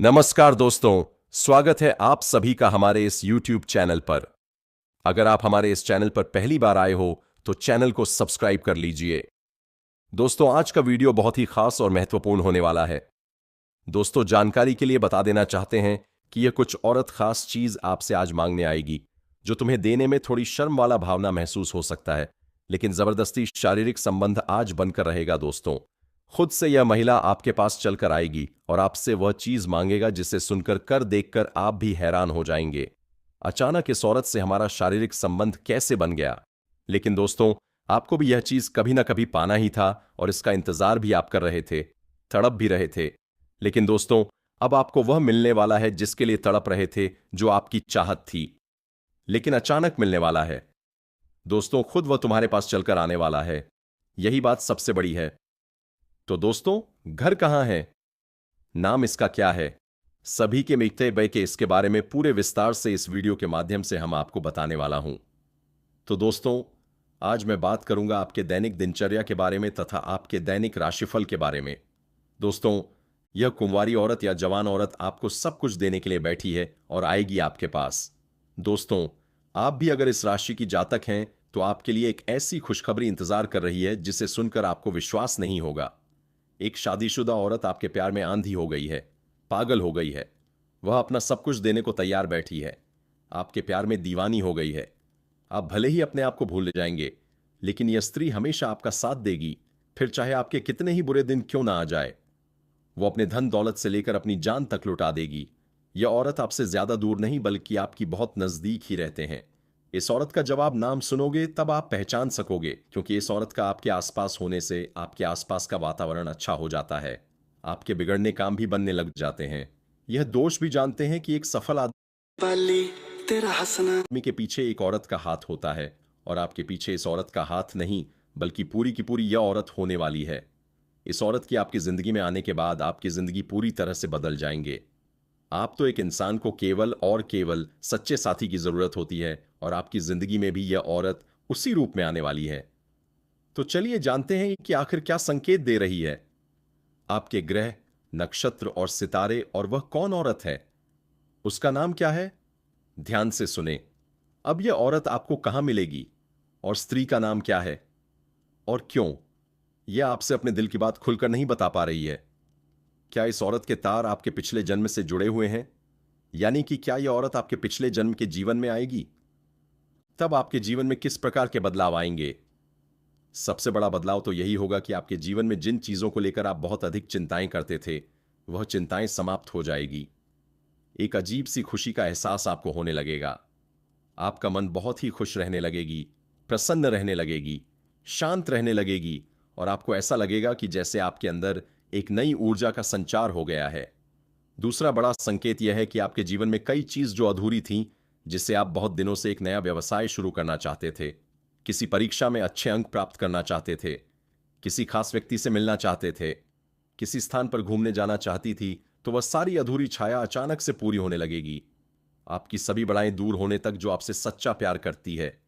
नमस्कार दोस्तों, स्वागत है आप सभी का हमारे इस YouTube चैनल पर। अगर आप हमारे इस चैनल पर पहली बार आए हो तो चैनल को सब्सक्राइब कर लीजिए। दोस्तों, आज का वीडियो बहुत ही खास और महत्वपूर्ण होने वाला है। दोस्तों, जानकारी के लिए बता देना चाहते हैं कि यह कुछ औरत खास चीज आपसे आज मांगने आएगी, जो तुम्हें देने में थोड़ी शर्म वाला भावना महसूस हो सकता है, लेकिन जबरदस्ती शारीरिक संबंध आज बनकर रहेगा। दोस्तों, खुद से यह महिला आपके पास चलकर आएगी और आपसे वह चीज मांगेगा जिसे सुनकर कर देखकर आप भी हैरान हो जाएंगे। अचानक इस औरत से हमारा शारीरिक संबंध कैसे बन गया? लेकिन दोस्तों, आपको भी यह चीज कभी ना कभी पाना ही था और इसका इंतजार भी आप कर रहे थे, तड़प भी रहे थे। लेकिन दोस्तों, अब आपको वह मिलने वाला है जिसके लिए तड़प रहे थे, जो आपकी चाहत थी, लेकिन अचानक मिलने वाला है। दोस्तों, खुद वह तुम्हारे पास चलकर आने वाला है। यही बात सबसे बड़ी है। तो दोस्तों, घर कहां है? नाम इसका क्या है? सभी के मिटते बय के इसके बारे में पूरे विस्तार से इस वीडियो के माध्यम से हम आपको बताने वाला हूं। तो दोस्तों, आज मैं बात करूंगा आपके दैनिक दिनचर्या के बारे में तथा आपके दैनिक राशिफल के बारे में। दोस्तों, यह कुंवारी औरत या जवान औरत आपको सब कुछ देने के लिए बैठी है और आएगी आपके पास। दोस्तों, आप भी अगर इस राशि की जातक हैं तो आपके लिए एक ऐसी खुशखबरी इंतजार कर रही है जिसे सुनकर आपको विश्वास नहीं होगा। एक शादीशुदा औरत आपके प्यार में आंधी हो गई है, पागल हो गई है। वह अपना सब कुछ देने को तैयार बैठी है, आपके प्यार में दीवानी हो गई है। आप भले ही अपने आप को भूल जाएंगे, लेकिन यह स्त्री हमेशा आपका साथ देगी, फिर चाहे आपके कितने ही बुरे दिन क्यों ना आ जाए। वो अपने धन दौलत से लेकर अपनी जान तक लुटा देगी। यह औरत आपसे ज्यादा दूर नहीं बल्कि आपकी बहुत नजदीक ही रहते हैं। इस औरत का जब आप नाम सुनोगे तब आप पहचान सकोगे, क्योंकि इस औरत का आपके आसपास होने से आपके आसपास का वातावरण अच्छा हो जाता है। आपके बिगड़ने काम भी बनने लग जाते हैं। यह दोष भी जानते हैं कि एक सफल वाली तेरा हंसना आदमी के पीछे एक औरत का हाथ होता है, और आपके पीछे इस औरत का हाथ नहीं बल्कि पूरी की पूरी यह औरत होने वाली है। इस औरत की आपकी जिंदगी में आने के बाद आपकी जिंदगी पूरी तरह से बदल जाएंगे। आप तो एक इंसान को केवल और केवल सच्चे साथी की जरूरत होती है, और आपकी जिंदगी में भी यह औरत उसी रूप में आने वाली है। तो चलिए जानते हैं कि आखिर क्या संकेत दे रही है आपके ग्रह, नक्षत्र और सितारे, और वह कौन औरत है, उसका नाम क्या है। ध्यान से सुने। अब यह औरत आपको कहां मिलेगी, और स्त्री का नाम क्या है, और क्यों यह आपसे अपने दिल की बात खुलकर नहीं बता पा रही है। क्या इस औरत के तार आपके पिछले जन्म से जुड़े हुए हैं? यानी कि क्या यह औरत आपके पिछले जन्म के जीवन में आएगी? तब आपके जीवन में किस प्रकार के बदलाव आएंगे? सबसे बड़ा बदलाव तो यही होगा कि आपके जीवन में जिन चीजों को लेकर आप बहुत अधिक चिंताएं करते थे, वह चिंताएं समाप्त हो जाएगी। एक अजीब सी खुशी का एहसास आपको होने लगेगा। आपका मन बहुत ही खुश रहने लगेगी, प्रसन्न रहने लगेगी, शांत रहने लगेगी, और आपको ऐसा लगेगा कि जैसे आपके अंदर एक नई ऊर्जा का संचार हो गया है। दूसरा बड़ा संकेत यह है कि आपके जीवन में कई चीज जो अधूरी थीं, जिससे आप बहुत दिनों से एक नया व्यवसाय शुरू करना चाहते थे, किसी परीक्षा में अच्छे अंक प्राप्त करना चाहते थे, किसी खास व्यक्ति से मिलना चाहते थे, किसी स्थान पर घूमने जाना चाहती थी, तो वह सारी अधूरी छाया अचानक से पूरी होने लगेगी। आपकी सभी बड़ाई दूर होने तक जो आपसे सच्चा प्यार करती है,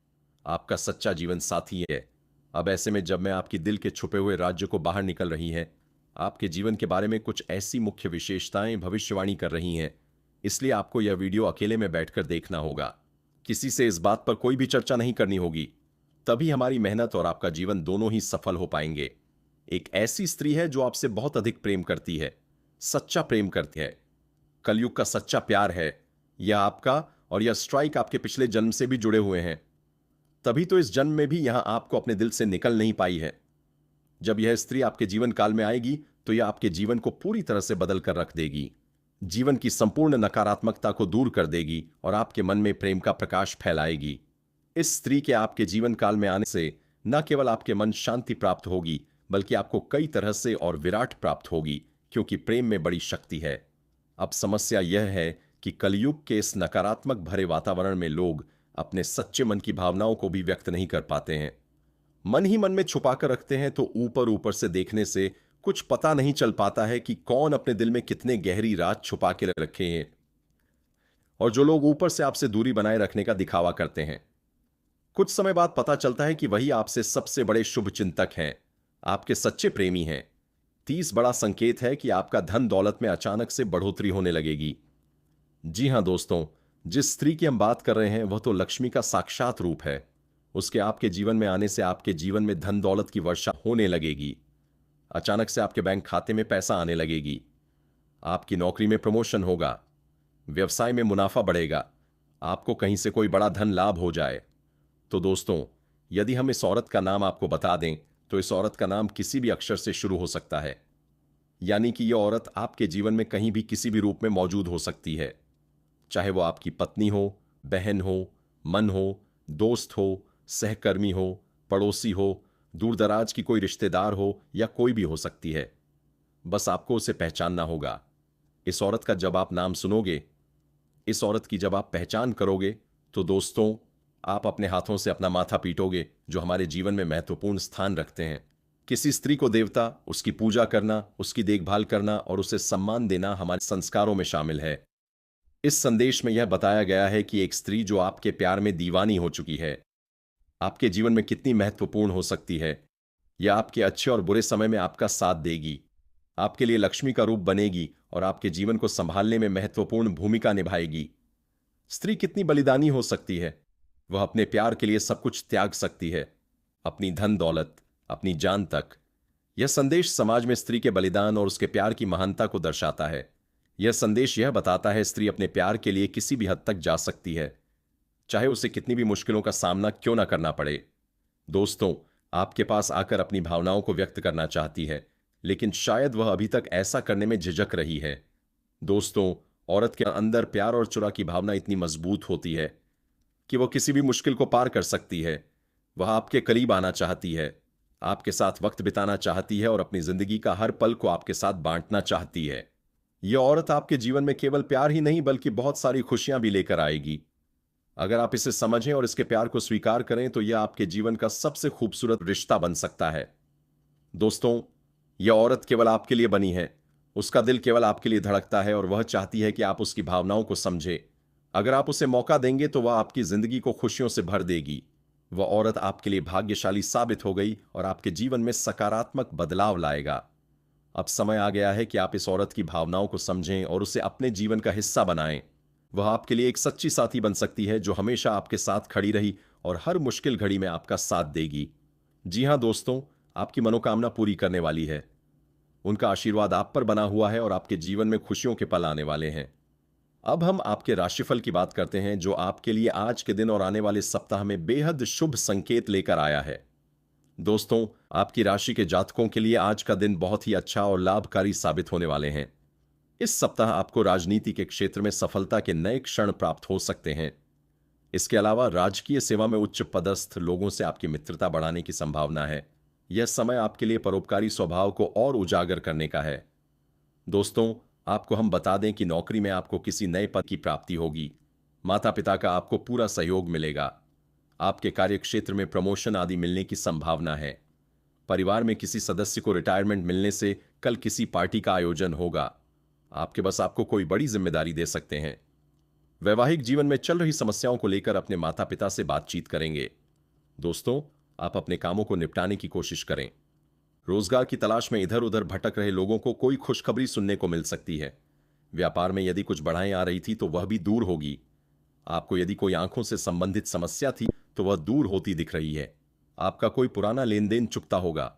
आपका सच्चा जीवन साथी है। अब ऐसे में जब मैं आपकी दिल के छुपे हुए राज्य को बाहर निकल रही है, आपके जीवन के बारे में कुछ ऐसी मुख्य विशेषताएं भविष्यवाणी कर रही हैं, इसलिए आपको यह वीडियो अकेले में बैठकर देखना होगा। किसी से इस बात पर कोई भी चर्चा नहीं करनी होगी, तभी हमारी मेहनत और आपका जीवन दोनों ही सफल हो पाएंगे। एक ऐसी स्त्री है जो आपसे बहुत अधिक प्रेम करती है, सच्चा प्रेम करती है, कलयुग का सच्चा प्यार है। यह आपका और यह स्ट्राइक आपके पिछले जन्म से भी जुड़े हुए हैं, तभी तो इस जन्म में भी यहां आपको अपने दिल से निकल नहीं पाई है। जब यह स्त्री आपके जीवन काल में आएगी तो यह आपके जीवन को पूरी तरह से बदल कर रख देगी, जीवन की संपूर्ण नकारात्मकता को दूर कर देगी और आपके मन में प्रेम का प्रकाश फैलाएगी। इस स्त्री के आपके जीवन काल में आने से न केवल आपके मन शांति प्राप्त होगी, बल्कि आपको कई तरह से और विराट प्राप्त होगी, क्योंकि प्रेम में बड़ी शक्ति है। अब समस्या यह है कि कलयुग के इस नकारात्मक भरे वातावरण में लोग अपने सच्चे मन की भावनाओं को भी व्यक्त नहीं कर पाते हैं। मन ही मन में छुपा कर रखते हैं, तो ऊपर ऊपर से देखने से कुछ पता नहीं चल पाता है कि कौन अपने दिल में कितने गहरी राज छुपा के रखे हैं। और जो लोग ऊपर से आपसे दूरी बनाए रखने का दिखावा करते हैं, कुछ समय बाद पता चलता है कि वही आपसे सबसे बड़े शुभ चिंतक हैं, आपके सच्चे प्रेमी हैं। 30 बड़ा संकेत है कि आपका धन दौलत में अचानक से बढ़ोतरी होने लगेगी। जी हां दोस्तों, जिस स्त्री की हम बात कर रहे हैं वह तो लक्ष्मी का साक्षात रूप है। उसके आपके जीवन में आने से आपके जीवन में धन दौलत की वर्षा होने लगेगी। अचानक से आपके बैंक खाते में पैसा आने लगेगी। आपकी नौकरी में प्रमोशन होगा, व्यवसाय में मुनाफा बढ़ेगा, आपको कहीं से कोई बड़ा धन लाभ हो जाए। तो दोस्तों, यदि हम इस औरत का नाम आपको बता दें तो इस औरत का नाम किसी भी अक्षर से शुरू हो सकता है। यानी कि यह औरत आपके जीवन में कहीं भी किसी भी रूप में मौजूद हो सकती है, चाहे वो आपकी पत्नी हो, बहन हो, मन हो, दोस्त हो, सहकर्मी हो, पड़ोसी हो, दूरदराज की कोई रिश्तेदार हो या कोई भी हो सकती है। बस आपको उसे पहचानना होगा। इस औरत का जब आप नाम सुनोगे, इस औरत की जब आप पहचान करोगे, तो दोस्तों आप अपने हाथों से अपना माथा पीटोगे, जो हमारे जीवन में महत्वपूर्ण स्थान रखते हैं। किसी स्त्री को देवता, उसकी पूजा करना, उसकी देखभाल करना और उसे सम्मान देना हमारे संस्कारों में शामिल है। इस संदेश में यह बताया गया है कि एक स्त्री जो आपके प्यार में दीवानी हो चुकी है, आपके जीवन में कितनी महत्वपूर्ण हो सकती है। यह आपके अच्छे और बुरे समय में आपका साथ देगी, आपके लिए लक्ष्मी का रूप बनेगी और आपके जीवन को संभालने में महत्वपूर्ण भूमिका निभाएगी। स्त्री कितनी बलिदानी हो सकती है। वह अपने प्यार के लिए सब कुछ त्याग सकती है, अपनी धन दौलत, अपनी जान तक। यह संदेश समाज में स्त्री के बलिदान और उसके प्यार की महानता को दर्शाता है। यह संदेश यह बताता है स्त्री अपने प्यार के लिए किसी भी हद तक जा सकती है, चाहे उसे कितनी भी मुश्किलों का सामना क्यों ना करना पड़े। दोस्तों, आपके पास आकर अपनी भावनाओं को व्यक्त करना चाहती है, लेकिन शायद वह अभी तक ऐसा करने में झिझक रही है। दोस्तों, औरत के अंदर प्यार और चुरा की भावना इतनी मजबूत होती है कि वह किसी भी मुश्किल को पार कर सकती है। वह आपके करीब आना चाहती है, आपके साथ वक्त बिताना चाहती है और अपनी जिंदगी का हर पल को आपके साथ बांटना चाहती है। यह औरत आपके जीवन में केवल प्यार ही नहीं बल्कि बहुत सारी खुशियां भी लेकर आएगी। अगर आप इसे समझें और इसके प्यार को स्वीकार करें तो यह आपके जीवन का सबसे खूबसूरत रिश्ता बन सकता है। दोस्तों, यह औरत केवल आपके लिए बनी है। उसका दिल केवल आपके लिए धड़कता है और वह चाहती है कि आप उसकी भावनाओं को समझें। अगर आप उसे मौका देंगे तो वह आपकी जिंदगी को खुशियों से भर देगी। वह औरत आपके लिए भाग्यशाली साबित हो गई और आपके जीवन में सकारात्मक बदलाव लाएगा। अब समय आ गया है कि आप इस औरत की भावनाओं को समझें और उसे अपने जीवन का हिस्सा बनाएं। वह आपके लिए एक सच्ची साथी बन सकती है जो हमेशा आपके साथ खड़ी रही और हर मुश्किल घड़ी में आपका साथ देगी। जी हां दोस्तों, आपकी मनोकामना पूरी करने वाली है। उनका आशीर्वाद आप पर बना हुआ है और आपके जीवन में खुशियों के पल आने वाले हैं। अब हम आपके राशिफल की बात करते हैं, जो आपके लिए आज के दिन और आने वाले सप्ताह में बेहद शुभ संकेत लेकर आया है। दोस्तों, आपकी राशि के जातकों के लिए आज का दिन बहुत ही अच्छा और लाभकारी साबित होने वाले हैं। इस सप्ताह आपको राजनीति के क्षेत्र में सफलता के नए क्षण प्राप्त हो सकते हैं। इसके अलावा राजकीय सेवा में उच्च पदस्थ लोगों से आपकी मित्रता बढ़ाने की संभावना है। यह समय आपके लिए परोपकारी स्वभाव को और उजागर करने का है। दोस्तों, आपको हम बता दें कि नौकरी में आपको किसी नए पद की प्राप्ति होगी। माता पिता का आपको पूरा सहयोग मिलेगा। आपके कार्यक्षेत्र में प्रमोशन आदि मिलने की संभावना है। परिवार में किसी सदस्य को रिटायरमेंट मिलने से कल किसी पार्टी का आयोजन होगा। आपके बस आपको कोई बड़ी जिम्मेदारी दे सकते हैं। वैवाहिक जीवन में चल रही समस्याओं को लेकर अपने माता पिता से बातचीत करेंगे। दोस्तों, आप अपने कामों को निपटाने की कोशिश करें। रोजगार की तलाश में इधर उधर भटक रहे लोगों को कोई खुशखबरी सुनने को मिल सकती है। व्यापार में यदि कुछ बढ़ाएं आ रही थी तो वह भी दूर होगी। आपको यदि कोई आंखों से संबंधित समस्या थी तो वह दूर होती दिख रही है। आपका कोई पुराना लेन देन चुकता होगा।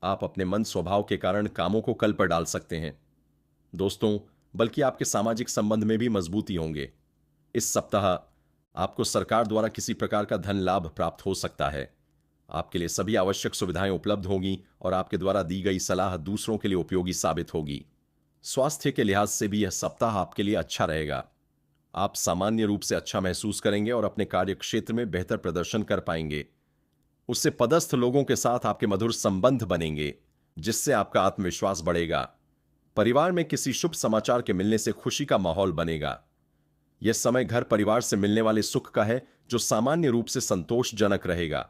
आप अपने मन स्वभाव के कारण कामों को कल पर डाल सकते हैं। दोस्तों, बल्कि आपके सामाजिक संबंध में भी मजबूती होंगे। इस सप्ताह आपको सरकार द्वारा किसी प्रकार का धन लाभ प्राप्त हो सकता है। आपके लिए सभी आवश्यक सुविधाएं उपलब्ध होंगी और आपके द्वारा दी गई सलाह दूसरों के लिए उपयोगी साबित होगी। स्वास्थ्य के लिहाज से भी यह सप्ताह आपके लिए अच्छा रहेगा। आप सामान्य रूप से अच्छा महसूस करेंगे और अपने कार्य क्षेत्र में बेहतर प्रदर्शन कर पाएंगे। उससे पदस्थ लोगों के साथ आपके मधुर संबंध बनेंगे, जिससे आपका आत्मविश्वास बढ़ेगा। परिवार में किसी शुभ समाचार के मिलने से खुशी का माहौल बनेगा। यह समय घर परिवार से मिलने वाले सुख का है, जो सामान्य रूप से संतोषजनक रहेगा।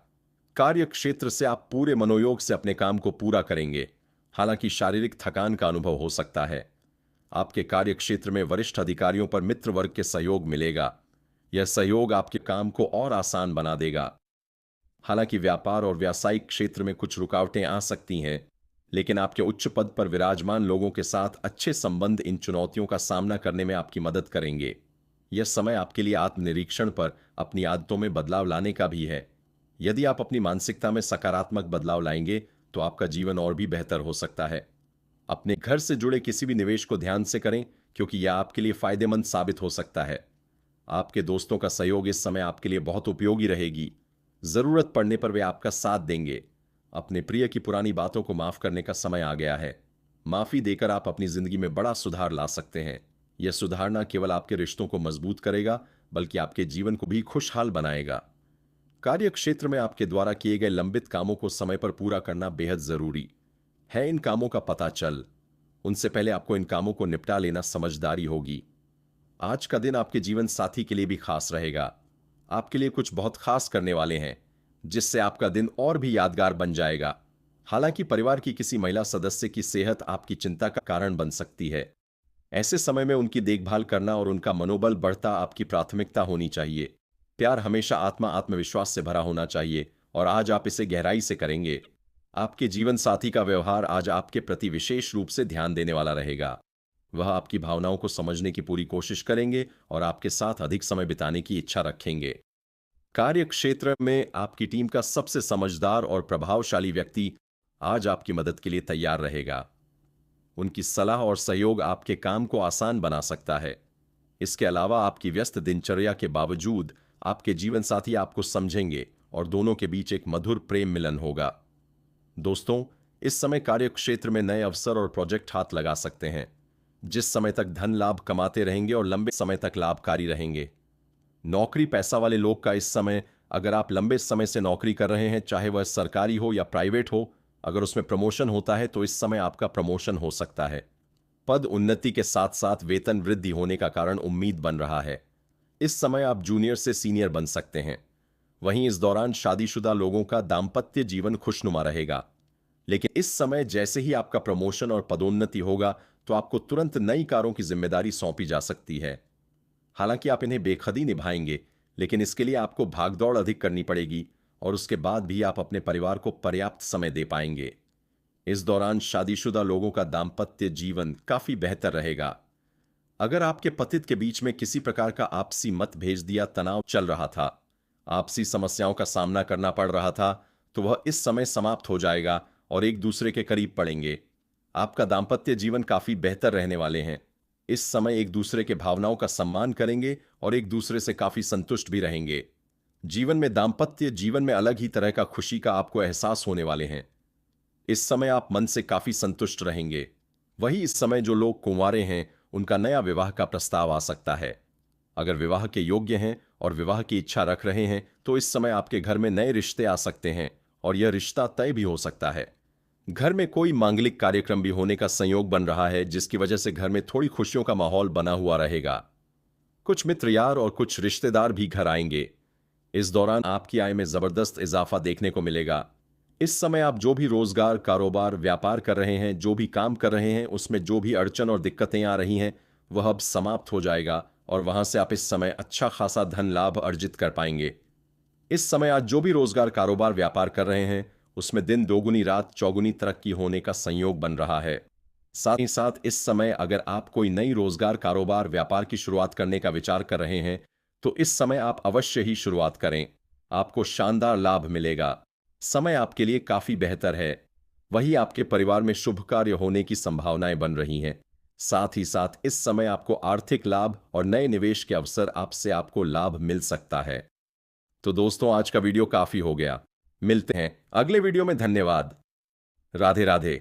कार्य क्षेत्र से आप पूरे मनोयोग से अपने काम को पूरा करेंगे। हालांकि शारीरिक थकान का अनुभव हो सकता है। आपके कार्य क्षेत्र में वरिष्ठ अधिकारियों पर मित्र वर्ग के सहयोग मिलेगा। यह सहयोग आपके काम को और आसान बना देगा। हालांकि व्यापार और व्यावसायिक क्षेत्र में कुछ रुकावटें आ सकती हैं, लेकिन आपके उच्च पद पर विराजमान लोगों के साथ अच्छे संबंध इन चुनौतियों का सामना करने में आपकी मदद करेंगे। यह समय आपके लिए आत्मनिरीक्षण पर अपनी आदतों में बदलाव लाने का भी है। यदि आप अपनी मानसिकता में सकारात्मक बदलाव लाएंगे तो आपका जीवन और भी बेहतर हो सकता है। अपने घर से जुड़े किसी भी निवेश को ध्यान से करें, क्योंकि यह आपके लिए फायदेमंद साबित हो सकता है। आपके दोस्तों का सहयोग इस समय आपके लिए बहुत उपयोगी रहेगी। जरूरत पड़ने पर वे आपका साथ देंगे। अपने प्रिय की पुरानी बातों को माफ करने का समय आ गया है। माफी देकर आप अपनी जिंदगी में बड़ा सुधार ला सकते हैं। यह सुधार न केवल आपके रिश्तों को मजबूत करेगा, बल्कि आपके जीवन को भी खुशहाल बनाएगा। कार्य क्षेत्र में आपके द्वारा किए गए लंबित कामों को समय पर पूरा करना बेहद जरूरी है। इन कामों का पता चल उनसे पहले आपको इन कामों को निपटा लेना समझदारी होगी। आज का दिन आपके जीवन साथी के लिए भी खास रहेगा। आपके लिए कुछ बहुत खास करने वाले हैं, जिससे आपका दिन और भी यादगार बन जाएगा। हालांकि परिवार की किसी महिला सदस्य की सेहत आपकी चिंता का कारण बन सकती है। ऐसे समय में उनकी देखभाल करना और उनका मनोबल बढ़ता आपकी प्राथमिकता होनी चाहिए। प्यार हमेशा आत्मविश्वास से भरा होना चाहिए, और आज आप इसे गहराई से करेंगे। आपके जीवन साथी का व्यवहार आज आपके प्रति विशेष रूप से ध्यान देने वाला रहेगा। वह आपकी भावनाओं को समझने की पूरी कोशिश करेंगे और आपके साथ अधिक समय बिताने की इच्छा रखेंगे। कार्य क्षेत्र में आपकी टीम का सबसे समझदार और प्रभावशाली व्यक्ति आज आपकी मदद के लिए तैयार रहेगा। उनकी सलाह और सहयोग आपके काम को आसान बना सकता है। इसके अलावा आपकी व्यस्त दिनचर्या के बावजूद आपके जीवन साथी आपको समझेंगे और दोनों के बीच एक मधुर प्रेम मिलन होगा। दोस्तों, इस समय कार्य क्षेत्र में नए अवसर और प्रोजेक्ट हाथ लगा सकते हैं। जिस समय तक धन लाभ कमाते रहेंगे और लंबे समय तक लाभकारी रहेंगे। नौकरी पैसा वाले लोग का इस समय, अगर आप लंबे समय से नौकरी कर रहे हैं, चाहे वह सरकारी हो या प्राइवेट हो, अगर उसमें प्रमोशन होता है तो इस समय आपका प्रमोशन हो सकता है। पद उन्नति के साथ साथ वेतन वृद्धि होने का कारण उम्मीद बन रहा है। इस समय आप जूनियर से सीनियर बन सकते हैं। वहीं इस दौरान शादीशुदा लोगों का दांपत्य जीवन खुशनुमा रहेगा। लेकिन इस समय जैसे ही आपका प्रमोशन और पदोन्नति होगा तो आपको तुरंत नई कारों की जिम्मेदारी सौंपी जा सकती है। हालांकि आप इन्हें बेखदी निभाएंगे, लेकिन इसके लिए आपको भागदौड़ अधिक करनी पड़ेगी और उसके बाद भी आप अपने परिवार को पर्याप्त समय दे पाएंगे। इस दौरान शादीशुदा लोगों का दांपत्य जीवन काफी बेहतर रहेगा। अगर आपके पतित के बीच में किसी प्रकार का आपसी मतभेद या तनाव चल रहा था, आपसी समस्याओं का सामना करना पड़ रहा था, तो वह इस समय समाप्त हो जाएगा और एक दूसरे के करीब पड़ेंगे। आपका दांपत्य जीवन काफी बेहतर रहने वाले हैं। इस समय एक दूसरे के भावनाओं का सम्मान करेंगे और एक दूसरे से काफी संतुष्ट भी रहेंगे। जीवन में दांपत्य जीवन में अलग ही तरह का खुशी का आपको एहसास होने वाले हैं। इस समय आप मन से काफी संतुष्ट रहेंगे। वही इस समय जो लोग कुंवारे हैं, उनका नया विवाह का प्रस्ताव आ सकता है। अगर विवाह के योग्य हैं और विवाह की इच्छा रख रहे हैं तो इस समय आपके घर में नए रिश्ते आ सकते हैं और यह रिश्ता तय भी हो सकता है। घर में कोई मांगलिक कार्यक्रम भी होने का संयोग बन रहा है, जिसकी वजह से घर में थोड़ी खुशियों का माहौल बना हुआ रहेगा। कुछ मित्र यार और कुछ रिश्तेदार भी घर आएंगे। इस दौरान आपकी आय में जबरदस्त इजाफा देखने को मिलेगा। इस समय आप जो भी रोजगार, कारोबार, व्यापार कर रहे हैं, जो भी काम कर रहे हैं, उसमें जो भी अड़चन और दिक्कतें आ रही हैं, वह अब समाप्त हो जाएगा और वहां से आप इस समय अच्छा खासा धन लाभ अर्जित कर पाएंगे। इस समय आज जो भी रोजगार, कारोबार, व्यापार कर रहे हैं, उसमें दिन दोगुनी रात चौगुनी तरक्की होने का संयोग बन रहा है। साथ ही साथ इस समय अगर आप कोई नई रोजगार, कारोबार, व्यापार की शुरुआत करने का विचार कर रहे हैं तो इस समय आप अवश्य ही शुरुआत करें। आपको शानदार लाभ मिलेगा। समय आपके लिए काफी बेहतर है। वही आपके परिवार में शुभ कार्य होने की संभावनाएं बन रही हैं। साथ ही साथ इस समय आपको आर्थिक लाभ और नए निवेश के अवसर आपको लाभ मिल सकता है। तो दोस्तों, आज का वीडियो काफी हो गया। मिलते हैं अगले वीडियो में। धन्यवाद। राधे राधे।